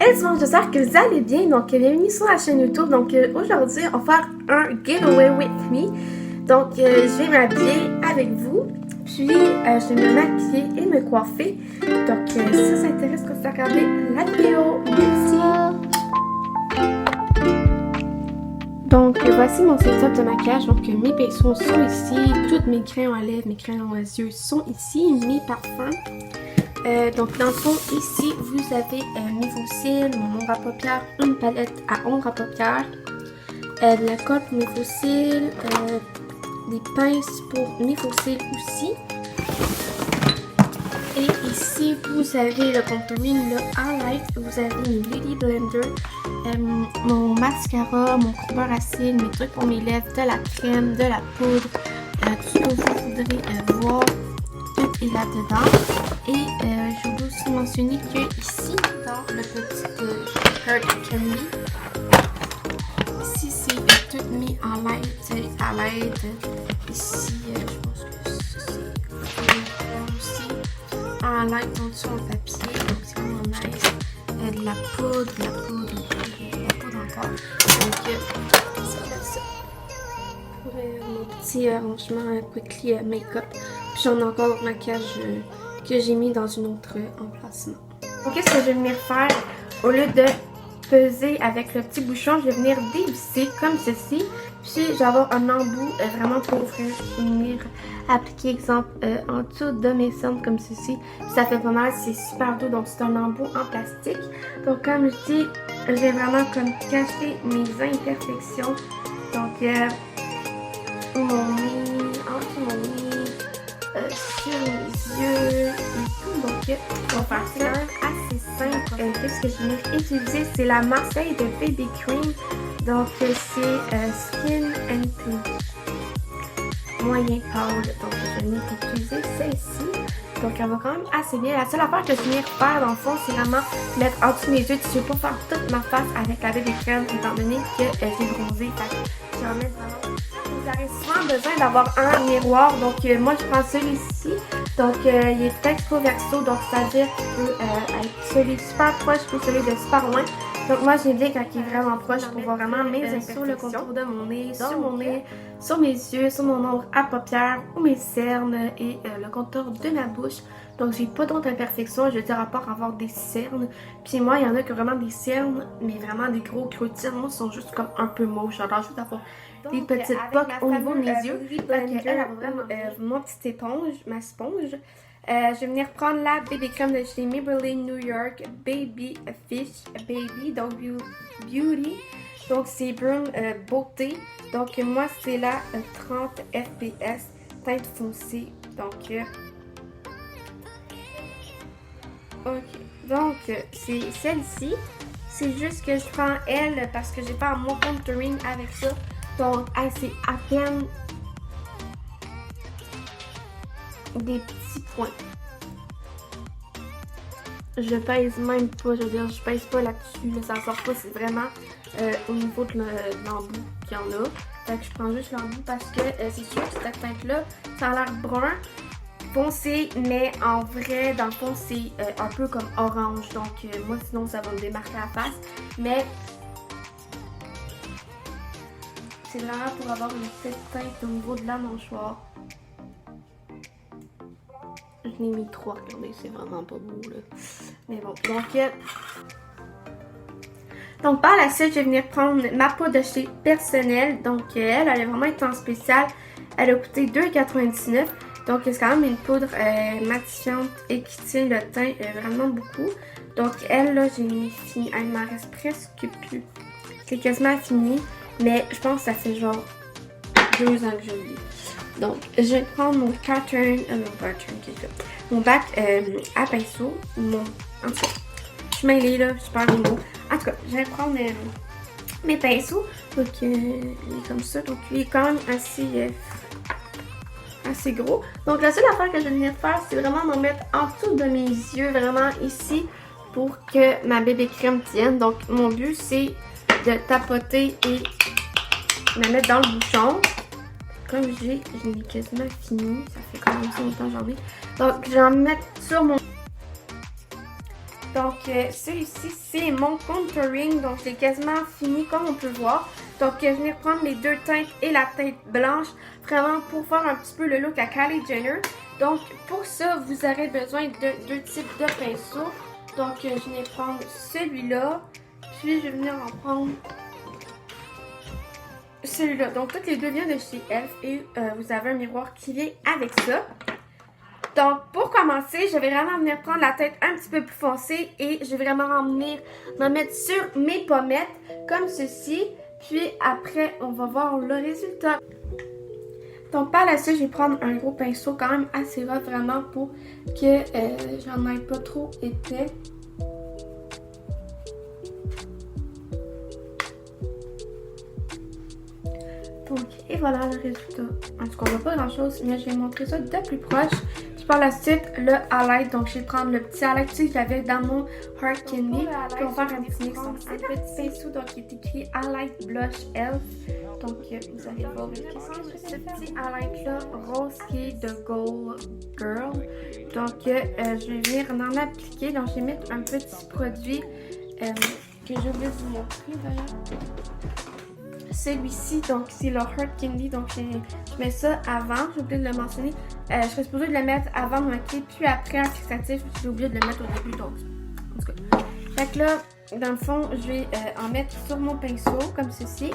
Hey tout le monde, j'espère que vous allez bien. Donc, bienvenue sur la chaîne YouTube. Donc, aujourd'hui, on va faire un giveaway with me. Donc, je vais m'habiller avec vous. Puis, je vais me maquiller et me coiffer. Donc, si ça s'intéresse, que vous regardez la vidéo. Merci. Donc, voici mon setup de maquillage. Donc, mes pinceaux sont ici. Tous mes crayons à lèvres, mes crayons aux yeux sont ici. Mes parfums. Donc dans le fond, ici, vous avez mes faux cils, mon ombre à paupières, une palette à ombre à paupières, de la colle pour mes faux cils, des pinces pour mes faux cils aussi. Et ici, vous avez le contouring, le highlight, vous avez une Beauty Blender, mon mascara, mon courbeur à cils, mes trucs pour mes lèvres, de la crème, de la poudre, tout ce que vous voudrez voir. Et là-dedans. Et je voulais aussi mentionner que ici, dans le petit Heart Candy, ici c'est tout mis en light, à l'aide. Ici, je pense que c'est aussi en light en dessous en papier, donc c'est vraiment nice. De la poudre encore. Donc, c'est comme ça. Pour mon petit arrangement quickly make-up. Puis j'en ai encore le maquillage que j'ai mis dans une autre emplacement. Donc qu'est-ce que je vais venir faire? Au lieu de peser avec le petit bouchon, je vais venir dévisser comme ceci. Puis je vais avoir un embout vraiment pour venir appliquer, exemple, en dessous de mes cernes comme ceci. Puis ça fait pas mal, c'est super doux, donc c'est un embout en plastique. Donc comme je dis, je vais vraiment comme cacher mes imperfections. Donc mon nez, en dessous mon nez, sur mes yeux et tout. Donc on va faire ça assez simple. Qu'est-ce que je vais utiliser? C'est la Marseille de Baby Cream. Donc c'est Skin and Pink moyen pâle. Donc je vais utiliser celle-ci. Donc elle va quand même assez bien. La seule affaire que je vais faire dans le fond, c'est vraiment mettre en dessous de mes yeux. Je ne vais pas faire toute ma face avec la Baby Cream étant donné que j'ai bronzé. Je vais en mettre vraiment. Vous avez souvent besoin d'avoir un miroir, donc moi je prends celui-ci, donc il est texto verso, donc c'est-à-dire qu'il peut être celui super proche ou celui de super loin. Donc moi j'aime bien quand il est vraiment proche pour voir vraiment mes imperfections sur le contour de mon nez, sur mon nez, sur mes yeux, sur mon ombre à paupières ou mes cernes et le contour de ma bouche. Donc j'ai pas d'autres imperfections, je veux dire à part avoir des cernes. Puis moi il y en a qui ont vraiment des cernes, mais vraiment des gros creux de cernes. Moi ils sont juste comme un peu moches, j'adore juste avoir des petites poques au niveau de mes yeux. Mon petite éponge, ma sponge. Je vais venir prendre la Baby Crème de chez Maybelline New York Baby Fish Baby, donc Beauty. Donc c'est brune beauté. Donc moi c'est la 30 fps teinte foncée. Donc ok, donc c'est celle-ci. C'est juste que je prends elle parce que j'ai pas mon contouring avec ça. Donc c'est à peine des petits points. Je pèse même pas, je veux dire, je pèse pas là-dessus, là, ça sort pas, c'est vraiment au niveau de l'embout qu'il y en a. Fait que je prends juste l'embout parce que c'est sûr que cette teinte-là, ça a l'air brun, foncé, mais en vrai, dans le fond, c'est un peu comme orange. Donc moi, sinon, ça va me démarquer la face. Mais c'est vraiment pour avoir une petite teinte au niveau de la mâchoire. Je l'ai mis 3, regardez, c'est vraiment pas beau là. Mais bon, donc par la suite, je vais venir prendre ma poudre de chez Personnel. Donc elle est vraiment été en spécial. Elle a coûté 2,99 $. Donc c'est quand même une poudre matifiante et qui tient le teint vraiment beaucoup. Donc elle là, j'ai mis fini. Elle m'en reste presque plus. C'est quasiment fini. Mais je pense que ça fait genre 2 ans que je l'ai. Donc, je vais prendre mon mon bac à pinceau. En tout cas, je suis mêlée là, je perds les mots. En tout cas, je vais prendre mes pinceaux. Donc, il est comme ça. Donc, il est quand même assez gros. Donc, la seule affaire que je vais venir faire, c'est vraiment m'en mettre en dessous de mes yeux, vraiment ici, pour que ma bébé crème tienne. Donc, mon but, c'est de tapoter et la mettre dans le bouchon. Comme je l'ai quasiment fini. Ça fait quand même assez longtemps que j'en ai. Donc, je vais en mettre sur mon... Donc, celui-ci, c'est mon contouring. Donc, je l'ai quasiment fini, comme on peut voir. Donc, je vais venir prendre les deux teintes et la teinte blanche, vraiment pour faire un petit peu le look à Kylie Jenner. Donc, pour ça, vous aurez besoin de deux types de pinceaux. Donc, je vais prendre celui-là, puis je vais venir en prendre celui-là. Donc, toutes les deux viennent de chez Elf et vous avez un miroir qui vient avec ça. Donc, pour commencer, je vais vraiment venir prendre la tête un petit peu plus foncée et je vais vraiment venir m'en mettre sur mes pommettes, comme ceci. Puis après, on va voir le résultat. Donc, par la suite, je vais prendre un gros pinceau quand même assez rough, vraiment, pour que j'en aille pas trop épais. Donc, et voilà le résultat. En tout cas, on voit pas grand chose, mais je vais montrer ça de plus proche. Puis par la suite, le highlight. Donc, je vais prendre le petit highlight que j'avais dans mon Heart Candy. Puis on va faire un petit mix. Donc, c'est un petit pinceau donc, qui est écrit Highlight Blush Elf. Donc, vous allez voir ce petit highlight-là, rose qui est de Gold Girl. Donc, je vais venir en appliquer. Donc, je vais mettre un petit produit que j'ai oublié de vous montrer d'ailleurs. Celui-ci, donc c'est le Heart Candy, donc je mets ça avant, j'ai oublié de le mentionner. Je serais supposée de le mettre avant de maquiller, puis après un fixatif, j'ai oublié de le mettre au début, donc en tout cas. Fait que là, dans le fond, je vais en mettre sur mon pinceau, comme ceci.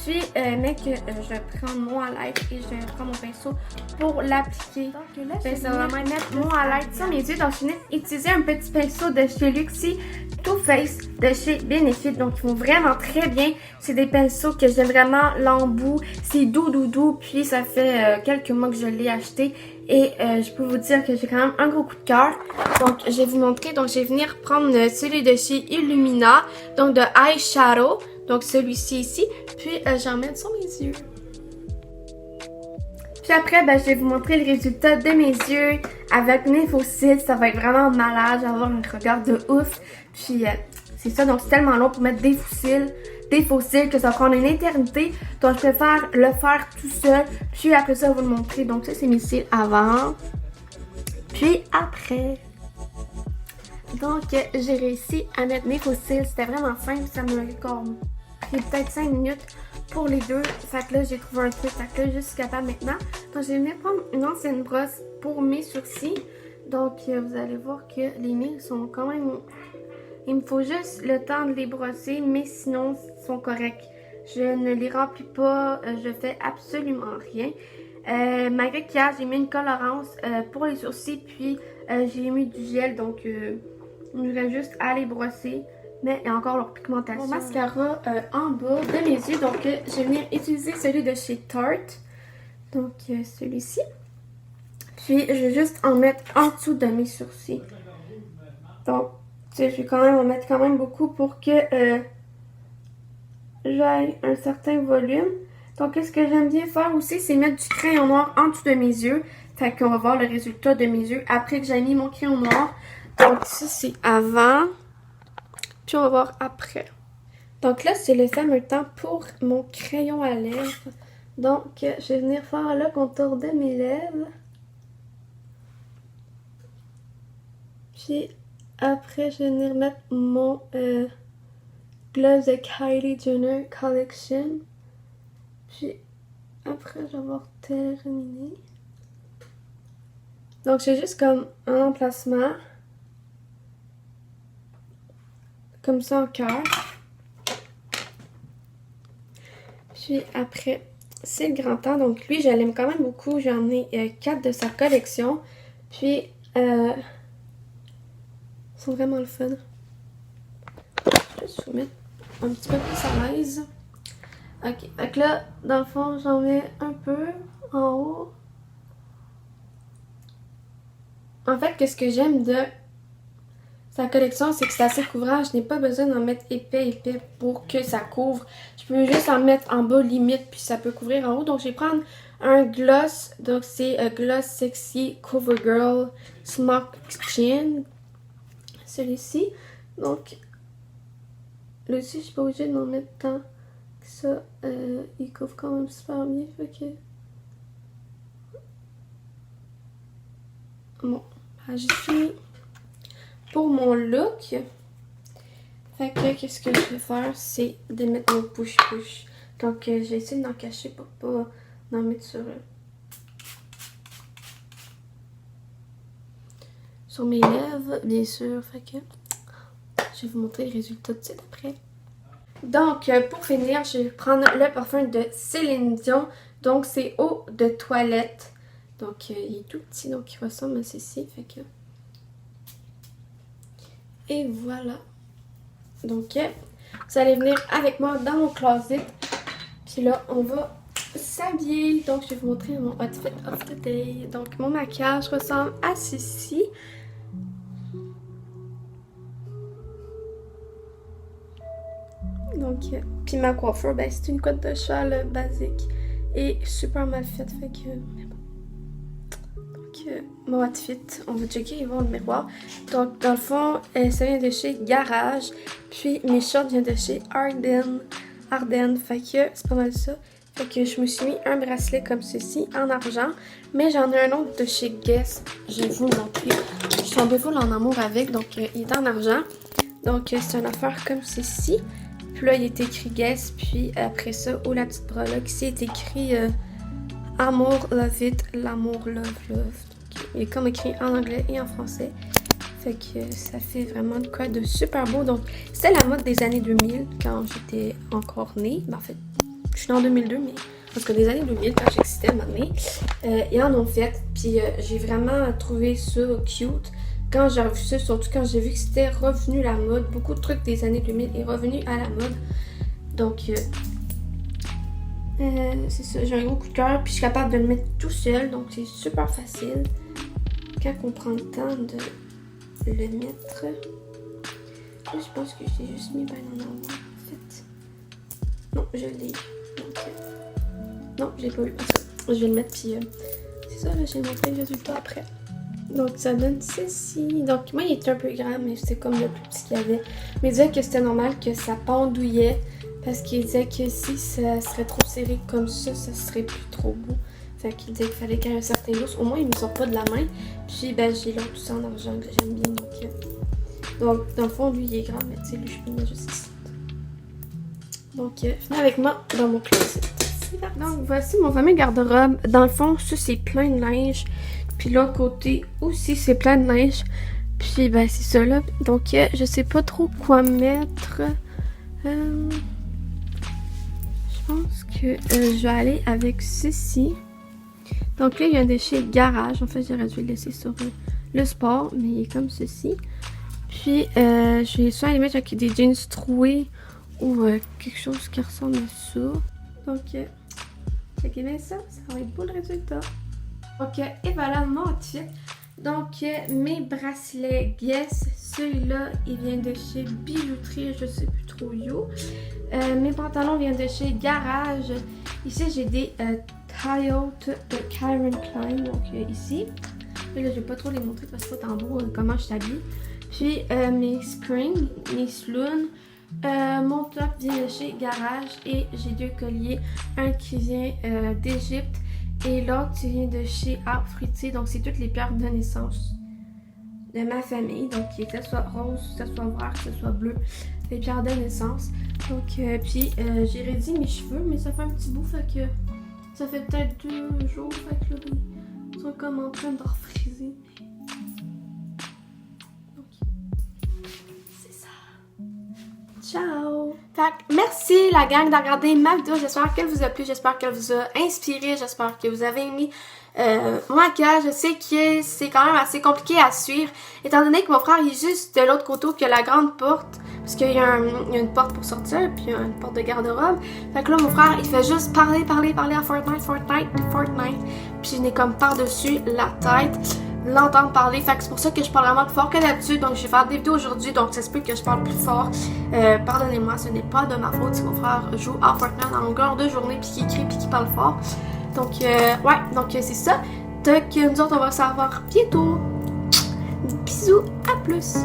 Puis, mec, je prends mon highlight et je vais prendre mon pinceau pour l'appliquer. Donc là, je vais vraiment mettre mon highlight sur mes yeux. Donc, je vais utiliser un petit pinceau de chez Luxie Too Faced de chez Benefit. Donc, ils font vraiment très bien. C'est des pinceaux que j'aime vraiment l'embout. C'est doux. Puis, ça fait quelques mois que je l'ai acheté. Et je peux vous dire que j'ai quand même un gros coup de cœur. Donc, je vais vous montrer. Donc, je vais venir prendre celui de chez Illumina. Donc, de Eyeshadow. Donc, celui-ci ici. Puis, j'en mets sur mes yeux. Puis après, je vais vous montrer le résultat de mes yeux avec mes faux cils. Ça va être vraiment malade. Je vais avoir un regard de ouf. Puis, c'est ça. Donc, c'est tellement long pour mettre des faux cils que ça va prendre une éternité. Donc, je préfère le faire tout seul. Puis, après ça, je vais vous le montrer. Donc, ça, c'est mes cils avant. Puis, après. Donc, j'ai réussi à mettre mes faux cils. C'était vraiment simple. Ça m'a pris peut-être 5 minutes pour les deux. Fait que là, j'ai trouvé un truc. Fait que là, je suis capable maintenant. Donc, je vais venir prendre une ancienne brosse pour mes sourcils. Donc, vous allez voir que les miens sont quand même... Il me faut juste le temps de les brosser, mais sinon, ils sont corrects. Je ne les remplis pas. Je fais absolument rien. Malgré qu'hier, j'ai mis une colorance pour les sourcils. Puis, j'ai mis du gel. Donc, on irait juste à les brosser. Mais il y a encore leur pigmentation. Mon mascara en bas de mes yeux. Donc, je vais venir utiliser celui de chez Tarte. Donc, celui-ci. Puis, je vais juste en mettre en dessous de mes sourcils. Donc, je vais quand même en mettre quand même beaucoup pour que j'aille un certain volume. Donc, ce que j'aime bien faire aussi, c'est mettre du crayon noir en dessous de mes yeux. Fait qu'on va voir le résultat de mes yeux après que j'ai mis mon crayon noir. Donc, ça, c'est avant. Puis, on va voir après. Donc, là, c'est le fameux temps pour mon crayon à lèvres. Donc, je vais venir faire le contour de mes lèvres. Puis, après, je vais venir mettre mon gloss de Kylie Jenner Collection. Puis, après, je vais avoir terminé. Donc, j'ai juste comme un emplacement. Comme ça en cœur. Puis après, c'est le grand temps. Donc lui, je l'aime quand même beaucoup. J'en ai 4 de sa collection. Puis, ils sont vraiment le fun. Je vais juste vous mettre un petit peu plus à l'aise. Ok, donc là, dans le fond, j'en mets un peu en haut. En fait, qu'est-ce que j'aime de sa collection, c'est que c'est assez couvrant. Je n'ai pas besoin d'en mettre épais pour que ça couvre. Je peux juste en mettre en bas limite, puis ça peut couvrir en haut. Donc, je vais prendre un gloss. Donc, c'est Gloss Sexy CoverGirl Smoke Chin. Celui-ci. Donc, là aussi, je suis pas obligée d'en mettre tant que ça. Il couvre quand même super bien. Fait que... Bon, j'y suis. pour mon look. Fait que qu'est-ce que je vais faire, c'est de mettre mon push-push. Donc je vais essayer d'en cacher pour pas en mettre sur mes lèvres, bien sûr. Fait que je vais vous montrer le résultat tout de suite après. Donc pour finir, je vais prendre le parfum de Céline Dion. Donc c'est eau de toilette. Donc il est tout petit, donc il ressemble à ceci. Fait que... Et voilà. Donc vous allez venir avec moi dans mon closet. Puis là, on va s'habiller. Donc je vais vous montrer mon outfit of the day. Donc mon maquillage ressemble à ceci. Donc, puis ma coiffure, ben c'est une couette de cheval basique et super mal faite. Fait que, mais bon. Donc, mon outfit, on va checker et voir le miroir. Donc, dans le fond, ça vient de chez Garage. Puis mes shorts viennent de chez Arden. Fait que c'est pas mal ça. Fait que je me suis mis un bracelet comme ceci en argent. Mais j'en ai un autre de chez Guess. Je vais vous le montrer. Je suis tombée full en amour avec. Donc, il est en argent. Donc, c'est une affaire comme ceci. Puis là, il est écrit Guess. Puis après ça, où la petite breloque, ici, est écrit Amour, love it, l'amour, love. Donc, il est comme écrit en anglais et en français. Fait que ça fait vraiment de quoi de super beau. Donc, c'était la mode des années 2000 quand j'étais encore née. Ben, en fait, je suis née en 2002, mais parce que des années 2000, quand j'existais à un moment donné, ils en ont fait. Puis j'ai vraiment trouvé ça cute. Quand j'ai revu ça, surtout quand j'ai vu que c'était revenu la mode, beaucoup de trucs des années 2000 est revenu à la mode. Donc, c'est ça, j'ai un gros coup de cœur, puis je suis capable de le mettre tout seul, donc c'est super facile. Quand on prend le temps de le mettre, là, je pense que j'ai juste mis ben en avant, en fait. Non, je l'ai. Non, je l'ai pas eu. Je vais le mettre, puis c'est ça, là, j'ai montré le résultat après. Donc ça donne ceci. Donc moi il était un peu grand, mais c'était comme le plus petit qu'il y avait. Mais il disait que c'était normal que ça pendouillait. Parce qu'il disait que si ça serait trop serré comme ça serait plus trop beau. Fait qu'il disait qu'il fallait qu'il y ait un certain lousse. Au moins il me sort pas de la main. Puis ben j'ai l'autre tout ça en argent que j'aime bien. Donc dans le fond lui il est grand, mais tu sais lui je peux le mettre juste ici. Donc venez avec moi dans mon closet. Donc voici mon fameux garde-robe. Dans le fond ça c'est plein de linge. Puis l'autre côté aussi, c'est plein de neige. Puis ben c'est ça là. Donc je sais pas trop quoi mettre. Je pense que je vais aller avec ceci. Donc là, il y a un déchet garage. En fait, j'aurais dû le laisser sur le sport, mais il est comme ceci. Puis je vais soit aller mettre avec des jeans troués ou quelque chose qui ressemble à ça. Donc, checkez bien ça. Ça va être beau le résultat. Ok, et voilà mon outfit. Donc, mes bracelets Guess, celui-là, il vient de chez Bijouterie, je sais plus trop où. Mes pantalons viennent de chez Garage. Ici, j'ai des Coyote de Calvin Klein, donc ici. Là, je vais pas trop les montrer parce que c'est en beau comment je t'habille. Puis, mes Spring, mes Sloon. Mon top vient de chez Garage et j'ai deux colliers. Un qui vient d'Égypte. Et l'autre, tu viens de chez Arbre Fruitier. Donc, c'est toutes les pierres de naissance de ma famille. Donc, que ce soit rose, que ce soit vert, que ce soit bleu. Les pierres de naissance. Donc, puis, j'ai réduit mes cheveux, mais ça fait un petit bout. Fait que ça fait peut-être 2 jours. Fait que là, ils sont comme en train de refriser. Donc, c'est ça. Ciao! Fait que merci la gang de regarder ma vidéo. J'espère qu'elle vous a plu. J'espère qu'elle vous a inspiré. J'espère que vous avez aimé mon maquillage. Je sais que c'est quand même assez compliqué à suivre. Étant donné que mon frère il est juste de l'autre côté qu'il y a la grande porte. Parce qu'il y a une porte pour sortir. Puis il y a une porte de garde-robe. Fait que là mon frère il fait juste parler à Fortnite. Puis je n'ai comme par-dessus la tête. L'entendre parler, fait que c'est pour ça que je parle vraiment plus fort que d'habitude. Donc je vais faire des vidéos aujourd'hui, donc ça se peut que je parle plus fort. Pardonnez-moi, ce n'est pas de ma faute si mon frère joue à Fortnite en longueur de journée puis qu'il crie puis qu'il parle fort. Donc ouais, donc c'est ça. Donc nous autres on va se revoir bientôt. Bisous, à plus.